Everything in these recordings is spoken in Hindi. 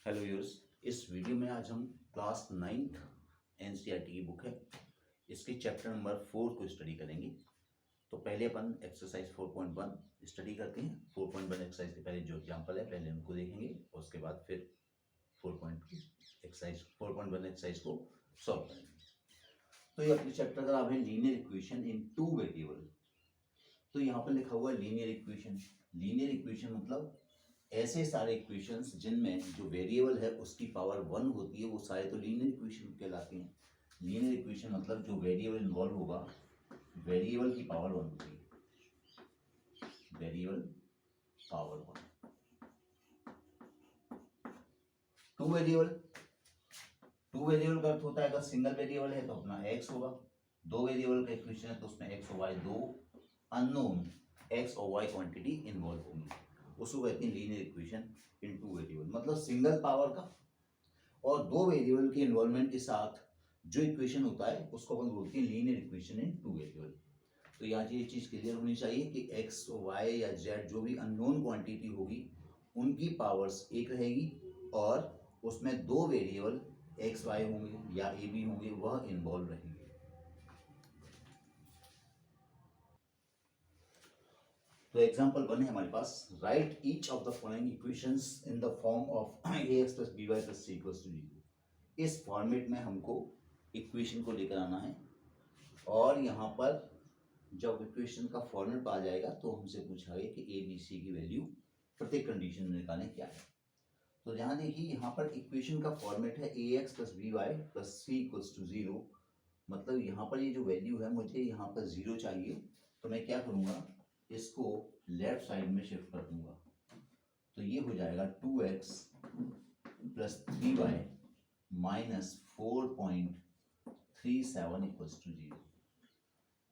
Hello yours. इस वीडियो में आज हम क्लास 9th एनसीईआरटी की बुक है, इसके चैप्टर नंबर 4 को स्टडी करेंगे। तो पहले अपन एक्सरसाइज 4.1 स्टडी करते हैं। 4.1 एक्सरसाइज के पहले जो एग्जाम्पल है पहले उनको देखेंगे और उसके बाद फिर 4.1 एक्सरसाइज को सॉल्व करेंगे। तो ये अपने चैप्टर का नाम है लीनियर इक्वेशन इन टू वेरिएबल। तो यहाँ पर लिखा हुआ है लीनियर इक्वेशन। लीनियर इक्वेशन मतलब ऐसे सारे इक्वेशंस जिनमें जो वेरिएबल है उसकी पावर 1 होती है, वो सारे तो लीनियर इक्वेशन कहलाते हैं। लीनियर इक्वेशन मतलब जो वेरिएबल इन्वॉल्व होगा, वेरिएबल की पावर 1 होती है, वेरिएबल पावर 1। टू वेरिएबल का अर्थ होता है अगर सिंगल वेरिएबल है तो अपना एक्स होगा, दो वेरिएबल का इक्वेशन है तो उसमें एक्स और वाई, दो अननोन एक्स और वाई क्वांटिटी इन्वॉल्व होंगी, उसको कहते हैं लीनियर इक्वेशन इन टू वेरिएबल। मतलब सिंगल पावर का और दो वेरिएबल के इन्वॉल्वमेंट के साथ जो इक्वेशन होता है उसको अपन बोलते हैं लीनियर इक्वेशन इन टू वेरिएबल। तो यहाँ ये चीज़ क्लियर होनी चाहिए कि एक्स वाई या जेड जो भी अननोन क्वांटिटी होगी उनकी पावर्स एक रहेगी और उसमें दो वेरिएबल एक्स वाई होंगे या ए बी होंगे, वह इन्वॉल्व रहेंगे। तो एग्जांपल 1 है हमारे पास, write each of the following equations in the form of ax plus B Y plus C equals to 0। इस फॉर्मेट में हमको इक्वेशन को लेकर आना है और यहाँ पर जब इक्वेशन का फॉर्मेट आ जाएगा तो हमसे पूछा है कि ए बी सी की वैल्यू प्रत्येक कंडीशन में निकालें क्या है। तो यहाँ देखिए, यहाँ पर इक्वेशन का फॉर्मेट है ax plus B Y plus C equals to 0। मतलब यहाँ पर ये जो वैल्यू है मुझे यहाँ पर 0 चाहिए, तो मैं क्या करूँगा, इसको लेफ्ट साइड में शिफ्ट कर दूंगा। तो ये हो जाएगा 2x plus 3y minus 4.37 equals to 0।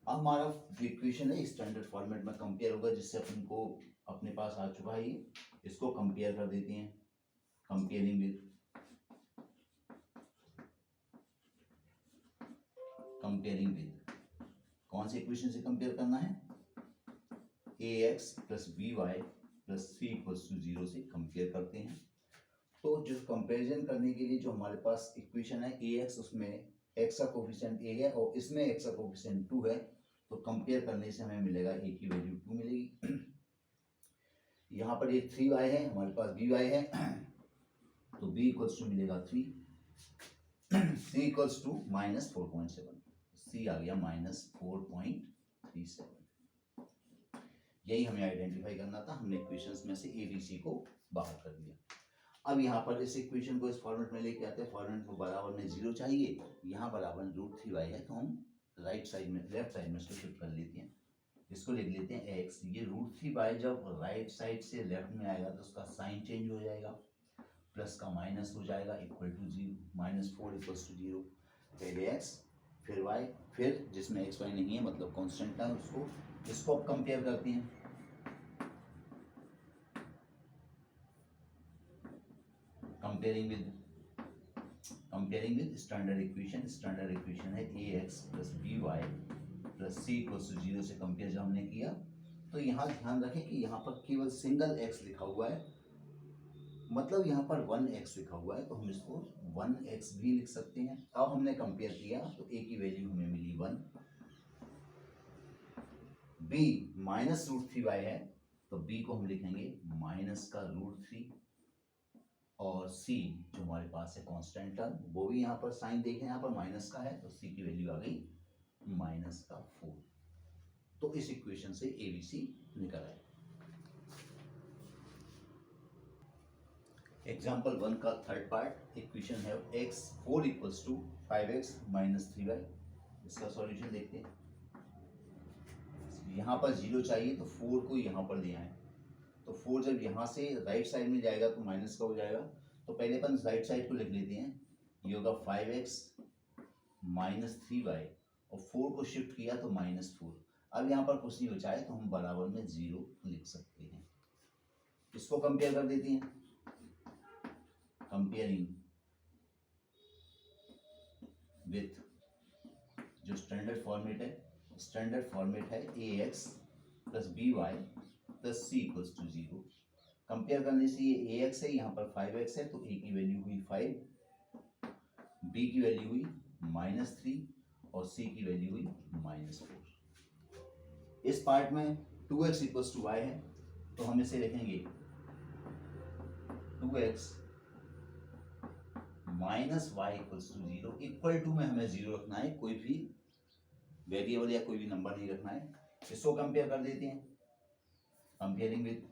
अब हमारा जो इक्वेशन है स्टैंडर्ड फॉर्मेट में कंपेयर होगा, जिससे अपन को अपने पास आ चुका है। इसको कंपेयर कर देते हैं, कंपेयरिंग विद कौन से इक्वेशन से कंपेयर करना है, ax plus B Y plus C equals to 0 से कंपेयर करते हैं। तो जो कंपैरिजन करने के लिए जो हमारे पास इक्वेशन है ax, उसमें x का कोफिशिएंट a है और इसमें x का कोफिशिएंट 2 है, तो कंपेयर करने से हमें मिलेगा a की वैल्यू 2 मिलेगी। यहाँ पर ये 3y है, हमारे पास by है, तो b इक्वल्स टू मिलेगा 3, c equals to minus 4.7, c आ गया माइनस 4.37। यही हमें आइडेंटिफाई करना था, हमने इक्वेशंस में से ए बी सी को बाहर कर दिया। अब यहाँ पर इस इक्वेशन को इस फॉर्मेट में लेके आते हैं। फॉर्मेट को बराबर में 0 चाहिए, यहाँ बराबर √3y है, तो हम राइट साइड में लेफ्ट साइड में इसको शिफ्ट कर लेते हैं। इसको लिख लेते हैं x। ये √3y जब राइट साइड से लेफ्ट में आएगा तो उसका साइन चेंज हो जाएगा, प्लस का माइनस हो जाएगा, इक्वल टू 0, -4 इक्वल्स टू 0। पहले x फिर y, फिर जिसमें x y नहीं है मतलब कॉन्स्टेंट है उसको, इसको अब कंपेयर करते हैं। कंपेयरिंग विद स्टैंडर्ड इक्वेशन है ax plus B Y plus C equals to 0 से कंपेयर जब हमने किया, तो यहाँ ध्यान रखें कि यहाँ पर केवल सिंगल x लिखा हुआ है, मतलब यहाँ पर 1x लिखा हुआ है, तो हम इसको 1x भी लिख सकते हैं। अब हमने कंपेयर किया तो a की वैल्यू हमें मिली 1, b माइनस √3y है तो b को हम लिखेंगे माइनस का √3, और c जो हमारे पास है कांस्टेंट टर्म, वो भी यहाँ पर साइन देखें, यहाँ पर माइनस का है तो c की वैल्यू आ गई -4। तो इस इक्वेशन से ए बी सी निकल आए। एग्जाम्पल 1 का थर्ड पार्ट इक्वेशन है x4 equals to 5x minus 3y। इसका सॉल्यूशन देखते हैं। यहाँ पर 0 चाहिए तो 4 को यहाँ पर दिया है, तो 4 जब यहाँ से राइट साइड में जाएगा तो माइनस का हो जाएगा, तो पहले अपन राइट साइड को लिख लेते हैं। ये होगा 5x माइनस 3y और 4 को शिफ्ट किया तो -4। अब यहाँ पर कुछ नहीं बचा है तो हम बराबर में 0 लिख सकते हैं। इसको कंपेयर कर देते हैं। कंपेयरिंग विथ जो स्टैंडर्ड फॉर्मेट है ax plus B Y plus C equals to 0। Compare करने से ये ax है, यहाँ पर 5x है, तो a की वैल्यू हुई 5, b की वैल्यू हुई -3 और c की वैल्यू हुई -4। इस पार्ट में 2x इक्वल्स टू y है, तो हम इसे लिखेंगे 2x minus Y equals to 0। Equal to में हमें 0 रखना है, कोई भी वेरिएबल या कोई भी नंबर नहीं रखना है। इसको कंपेयर कर देते हैं, कंपेयरिंग विद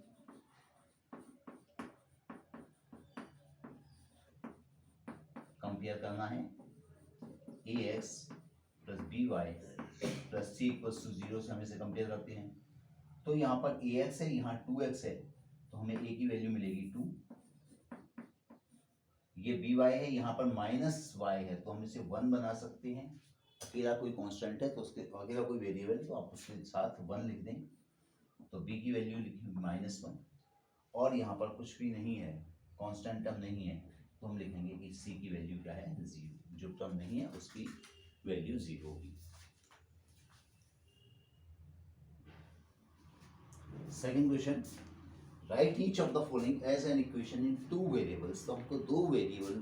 कंपेयर करना है ax plus by plus c equals to 0 से हम इसे कंपेयर करते हैं। तो यहाँ पर ax है, यहाँ 2x है, तो हमें a की वैल्यू मिलेगी 2। ये by है, यहाँ पर -y है, तो हम इसे 1 बना सकते हैं। अकेला कोई कांस्टेंट है तो उसके अकेला कोई वेरिएबल है तो आप उसके साथ 1 लिख दें, तो b की वैल्यू लिखी -1 और यहाँ पर कुछ भी नहीं है, कांस्टेंट टर्म नहीं है, तो हम लिखेंगे कि c की वैल्यू क्या है 0। जो टर्म नहीं है उसकी वैल्यू 0 होगी। Second question, write each of the following as an equation in 2 variables. तो हमको 2 वेरिएबल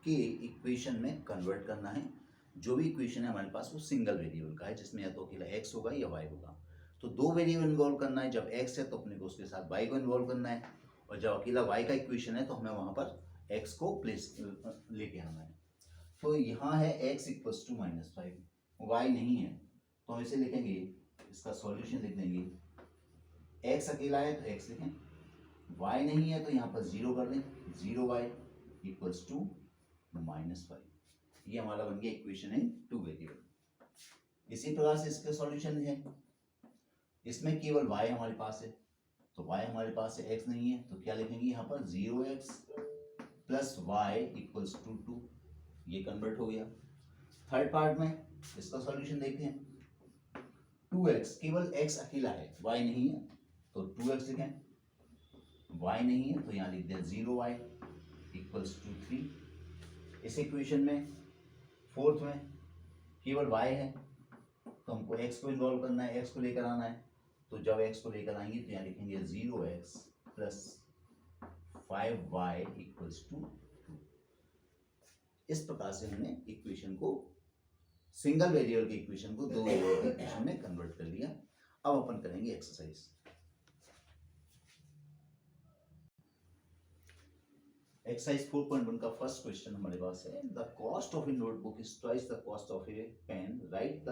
के इक्वेशन में कन्वर्ट करना है। जो भी इक्वेशन है हमारे पास वो सिंगल वेरिएबल का है, जिसमें या तो अकेला x होगा या y होगा। तो 2 वेरिएबल इन्वॉल्व करना है, जब x है तो अपने को उसके साथ y को इन्वॉल्व करना है, और जब अकेला y का इक्वेशन है तो हमें वहां पर x को प्लेस लेके आना है। तो यहाँ है x इक्वल्स टू -5, y नहीं है तो हम इसे लिखेंगे, इसका सॉल्यूशन लिख देंगे, x अकेला है तो x लिखें, y नहीं है तो यहाँ पर 0 कर दें, 0y इक्वल्स टू -5। ये हमारा बन गया इक्वेशन इन 2 वेरिएबल। इसी प्रकार से इसके सॉल्यूशन है, इसमें केवल y हमारे पास है, तो y हमारे पास है, x नहीं है, तो क्या लिखेंगे यहाँ पर 0x plus y equals to 2। ये कन्वर्ट हो गया। थर्ड पार्ट में इसका सॉल्यूशन देखते हैं, 2x, केवल x अकेला है, y नहीं है, तो 2x लिखें, y नहीं है तो यहाँ लिख दें 0y इक्वल्स टू 3। इस इक्वेशन में फोर्थ में केवल y है, तो हमको x को इन्वॉल्व करना है, x को लेकर आना है, तो जब x को लेकर आएंगे तो यहाँ लिखेंगे 0x plus 5y equals to 2। इस प्रकार से हमने इक्वेशन को, सिंगल वेरिएबल के इक्वेशन को 2 वेरिएबल के इक्वेशन में कन्वर्ट कर लिया। अब अपन करेंगे एक्सरसाइज। एक्सरसाइज 4.1 का फर्स्ट क्वेश्चन हमारे पास है, the cost of a notebook is twice the cost of a pen, write the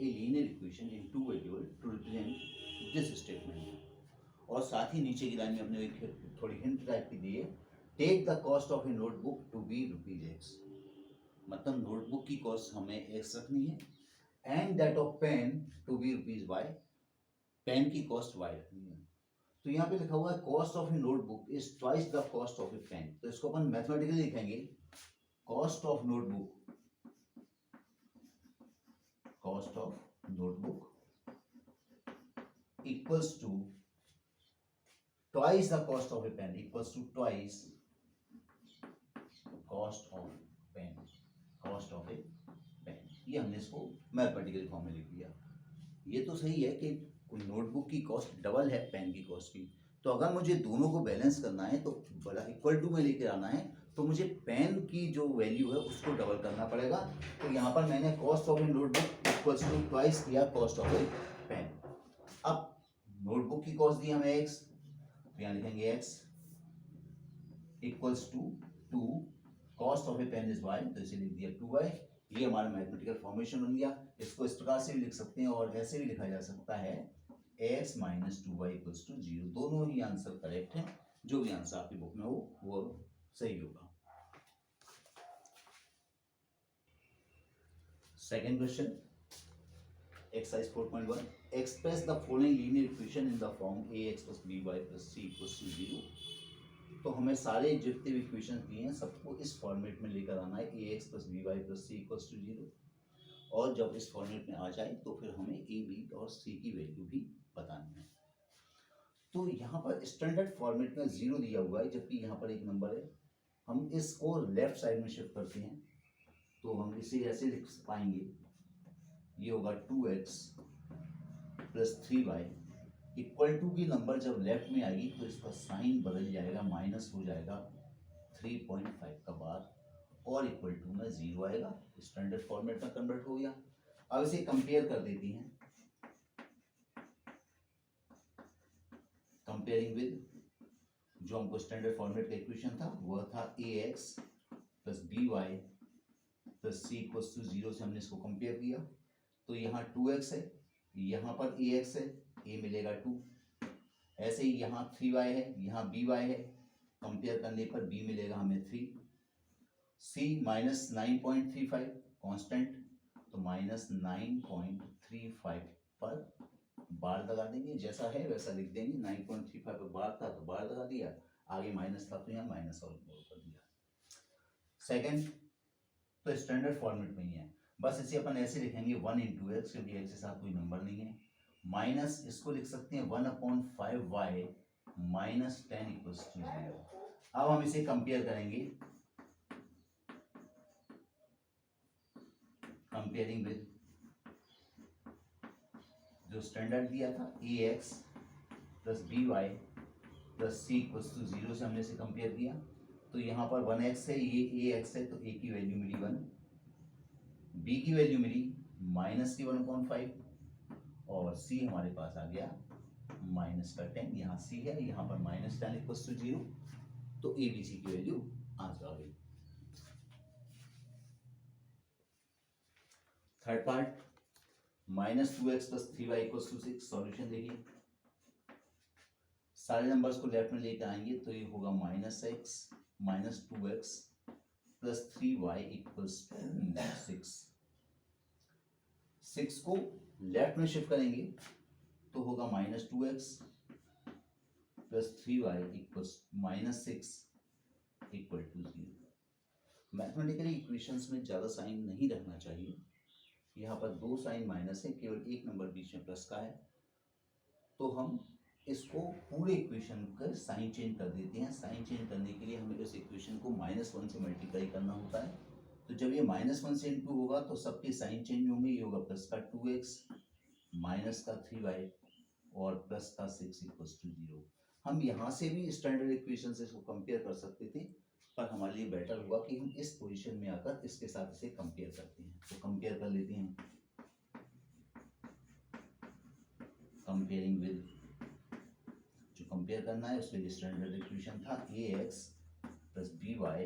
a linear equation in 2 variable to represent this statement. और साथ ही नीचे की लाइन में हमने एक थोड़ी हिंट टाइप की दी है, take the cost of a notebook to be ₹x, मतलब नोटबुक की कॉस्ट हमें x रखनी है, and that of pen to be ₹y, pen की कॉस्ट y रखनी है। तो यहाँ पे लिखा हुआ है cost of a notebook is twice the cost of a pen, तो इसको अपन मैथमेटिकली लिखेंगे, cost of notebook equals to twice the cost of a pen, equals to twice cost of a pen. ये हमने इसको मैथमेटिकल फॉर्म में लिख दिया। ये तो सही है कि कोई नोटबुक की कॉस्ट डबल है पेन की कॉस्ट की, तो अगर मुझे दोनों को बैलेंस करना है तो बड़ा इक्वल टू में लेकर आना है, तो मुझे पेन की जो वैल्यू है उसको डबल करना पड़ेगा। तो यहाँ पर मैंने cost of a notebook equals to twice किया कॉस्ट ऑफ ए पेन। अब नोटबुक की कॉस्ट दी हमें x, तो यहाँ लिखेंगे x equals to 2, cost of a pen is y, तो इसे लिख दिया 2y। ये हमारा मैथमेटिकल फॉर्मेशन बन गया। इसको इस प्रकार से भी लिख सकते हैं और ऐसे भी लिखा जा सकता है x minus 2y equals to 0। दोनों ही आंसर करेक्ट है, जो भी आंसर आपकी बुक में हो वो सही होगा। Second question, exercise 4.1, express the following linear equation in the form ax plus by plus c equals to 0। तो हमें सारे जितने भी इक्वेशन दिए हैं सबको इस फॉर्मेट में लेकर आना है, ax plus by plus c equals to 0। और जब इस फॉर्मेट में आ जाए तो फिर हमें a, b और c की वैल्यू भी बतानी है। तो यहाँ पर स्टैंडर्ड फॉर्मेट में 0 दिया हुआ है, जबकि यहाँ पर एक नंबर है। हम इसको लेफ्ट साइड में शिफ्ट करते हैं तो हम इसे ऐसे लिख पाएंगे, ये होगा 2x plus 3y equal to की नंबर जब लेफ्ट में आएगी तो इसका साइन बदल जाएगा, माइनस हो जाएगा 3.5 का बाद, और इक्वल टू में 0 आएगा, स्टैंडर्ड फॉर्मेट में कन्वर्ट हो गया। अब इसे कंपेयर कर देती हैं, कंपेयरिंग विद जो हमको स्टैंडर्ड फॉर्मेट का इक्वेशन था वह था ax plus by plus c equals to 0 से हमने इसको कंपेयर किया। तो यहाँ 2x है, यहाँ पर ax है, a मिलेगा 2, ऐसे ही यहाँ 3y है, यहाँ by है, कंपेयर करने पर b मिलेगा हमें 3, c माइनस 9.35 कांस्टेंट, तो माइनस 9.35 पर बार लगा देंगे, जैसा है वैसा लिख देंगे। 9.35 पर बार था तो बार लगा दिया, आगे माइनस था तो यहाँ माइनस और कर दिया। सेकंड तो स्टैंडर्ड फॉर्मेट में ही है, बस इसे अपन ऐसे लिखेंगे 1 इंटू एक्स, क्योंकि एक्स के साथ कोई नंबर नहीं है, माइनस इसको लिख सकते हैं 1/5y माइनस 10 इक्वल्स टू 0। अब हम इसे कंपेयर करेंगे, कंपेयरिंग विद जो स्टैंडर्ड दिया था ax plus by plus c equals to 0 से हमने इसे कंपेयर किया। तो यहाँ पर 1x है, ये ax है, तो a की वैल्यू मिली 1, b की वैल्यू मिली माइनस की 1/5, और c हमारे पास आ गया माइनस का 10, यहाँ c है, यहाँ पर माइनस 10 इक्वल्स टू 0, तो a b c की वैल्यू आ गई। Third part minus 2x plus 3y equals to 6, solution देखिए, सारे नंबर्स को लेफ्ट में लेकर आएंगे तो ये होगा minus X minus 2x plus 3y equals to 6। 6 को लेफ्ट में शिफ्ट करेंगे तो होगा minus 2x plus 3y equals minus 6 equal to 0। Mathematically equations में ज़्यादा साइन नहीं रखना चाहिए, यहाँ पर 2 साइन माइनस है, केवल एक नंबर बीच में प्लस का है, तो हम इसको पूरे इक्वेशन का साइन चेंज कर देते हैं। साइन चेंज करने के लिए हमें इस इक्वेशन को -1 से मल्टीप्लाई करना होता है, तो जब ये -1 से इंटू होगा तो सबके साइन चेंज होंगे, ये होगा प्लस का 2x माइनस का 3y और प्लस का 6 इक्वल्स टू 0। हम यहाँ से भी स्टैंडर्ड इक्वेशन से इसको कंपेयर कर सकते थे, पर हमारे लिए बेटर हुआ कि हम इस पोजीशन में आकर इसके साथ इसे कंपेयर करते हैं। तो कंपेयर कर लेते हैं, कंपेयरिंग विद जो कंपेयर करना है उसके लिए स्टैंडर्ड इक्वेशन था ax plus by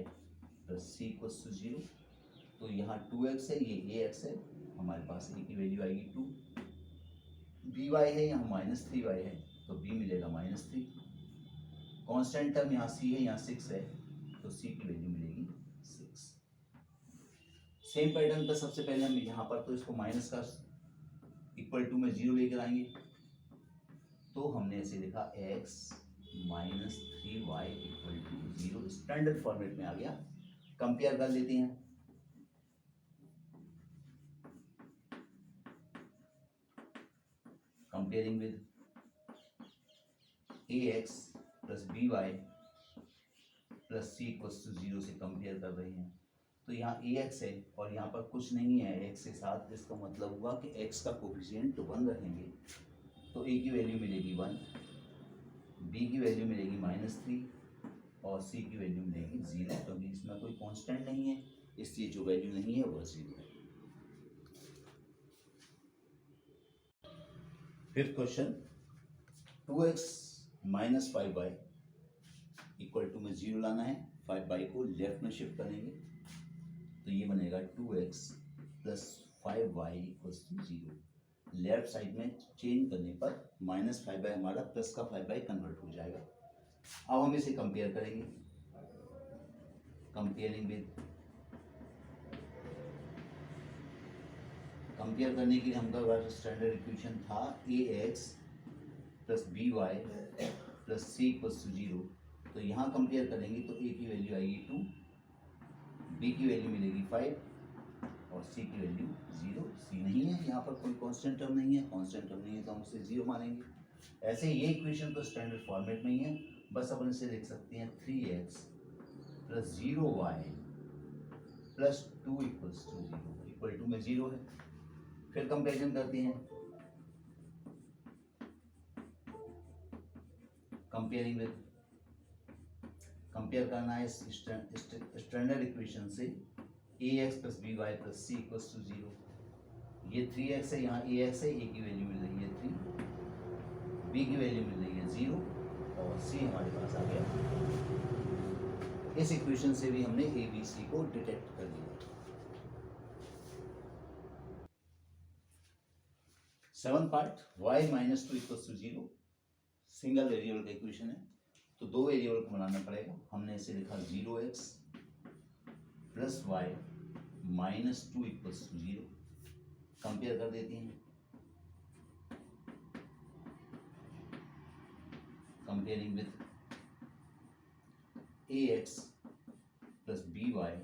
plus c equals to 0, तो यहाँ 2x है, ये ax है, हमारे पास a की वैल्यू आएगी 2, by है, यहाँ माइनस 3y है, तो b मिलेगा -3, कांस्टेंट टर्म यहाँ c है, यहाँ 6 है, तो c की वैल्यू मिलेगी 6। सेम पैटर्न पर सबसे पहले हम यहाँ पर तो इसको माइनस का इक्वल टू में 0 लेकर आएंगे, तो हमने ऐसे लिखा x minus 3y equal to 0, standard format में आ गया। कंपेयर कर लेते हैं, comparing with ax plus by plus c equals to 0 से कंपेयर कर रहे हैं, तो यहाँ ax है और यहाँ पर कुछ नहीं है x के साथ, इसका मतलब हुआ कि x का कोफिशिएंट 1 रखेंगे, तो a की वैल्यू मिलेगी 1, b की वैल्यू मिलेगी -3 और c की वैल्यू मिलेगी 0, क्योंकि इसमें कोई कांस्टेंट नहीं है, इसलिए जो वैल्यू नहीं है वह 0 है। फिर question 2x minus 5y equal to में 0 लाना है, 5y को लेफ्ट में शिफ्ट करेंगे तो ये बनेगा 2x plus 5y equals to 0। Left side में चेंज करने पर -5y हमारा प्लस का 5y कन्वर्ट हो जाएगा। अब हम इसे कंपेयर करेंगे, कंपेयरिंग विद, कंपेयर करने के लिए हमारा स्टैंडर्ड इक्वेशन था ax plus by plus c equals to 0, तो यहाँ कंपेयर करेंगे तो a की वैल्यू आएगी 2, b की वैल्यू मिलेगी 5 और c की वैल्यू 0। c नहीं है, यहाँ पर कोई कांस्टेंट टर्म नहीं है, कांस्टेंट टर्म नहीं है तो हम उसे 0 मानेंगे। ऐसे ये इक्वेशन तो स्टैंडर्ड फॉर्मेट में ही है, बस अपन इसे लिख सकते हैं 3x plus 0y plus 2 equals to 0, equal to में 0 है। फिर कंपेरिजन करते हैं, कंपेयरिंग विद, कंपेयर करना है स्टैंडर्ड इक्वेशन से ax plus B Y plus C equals to 0। ये 3x है, यहाँ ax है, a की वैल्यू मिल रही है 3, b की वैल्यू मिल रही है 0 और c हमारे पास आ गया। इस इक्वेशन से भी हमने a b c को डिटेक्ट कर दिया। 7 part y minus 2 equals to 0, single variable का इक्वेशन है तो दो वेरिएबल को बनाना पड़ेगा। हमने इसे लिखा 0x plus Y minus 2 equals to 0। Compare कर देते हैं, comparing with ax plus B Y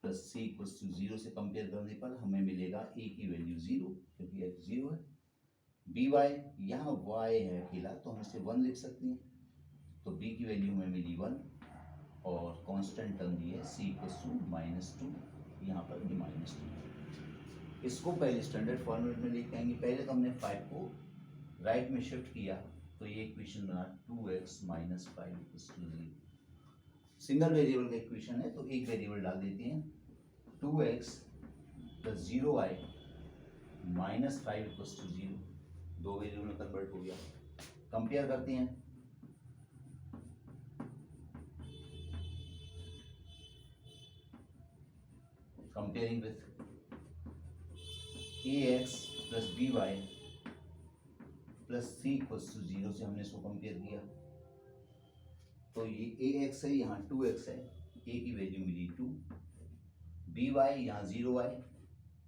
plus C equals to 0 से कंपेयर करने पर हमें मिलेगा a की वैल्यू 0 क्योंकि x 0 है, बी वाई यहाँ y है अकेला तो हम इसे 1 लिख सकते हैं, तो b की वैल्यू हमें मिली 1 और कांस्टेंट टर्म दी है c इक्वल्स टू -2, यहाँ पर भी -2। इसको पहले स्टैंडर्ड फॉर्मेट में लेके आएंगे। पहले तो हमने 5 को राइट में शिफ्ट किया तो ये इक्वेशन बना 2x minus 5 equals to 0। Single variable का इक्वेशन है तो एक वेरिएबल डाल देते हैं, 2x plus 0y minus 5 equals to 0, दो वेरिएबल में कन्वर्ट हो गया। कंपेयर करते हैं, comparing with ax plus B Y plus C equals to 0 से हमने इसको कंपेयर किया तो ये ax है, यहाँ 2x है, a की वैल्यू मिली 2, बी वाई यहाँ 0y,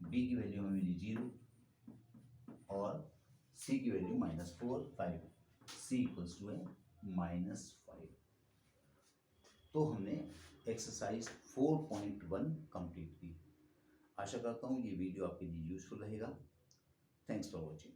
b की वैल्यू हमें मिली 0 और c की वैल्यू -4 5, c इक्वल्स टू है -5। तो हमने एक्सरसाइज 4.1 कंप्लीट की। आशा करता हूँ ये वीडियो आपके लिए यूजफुल रहेगा। Thanks for watching.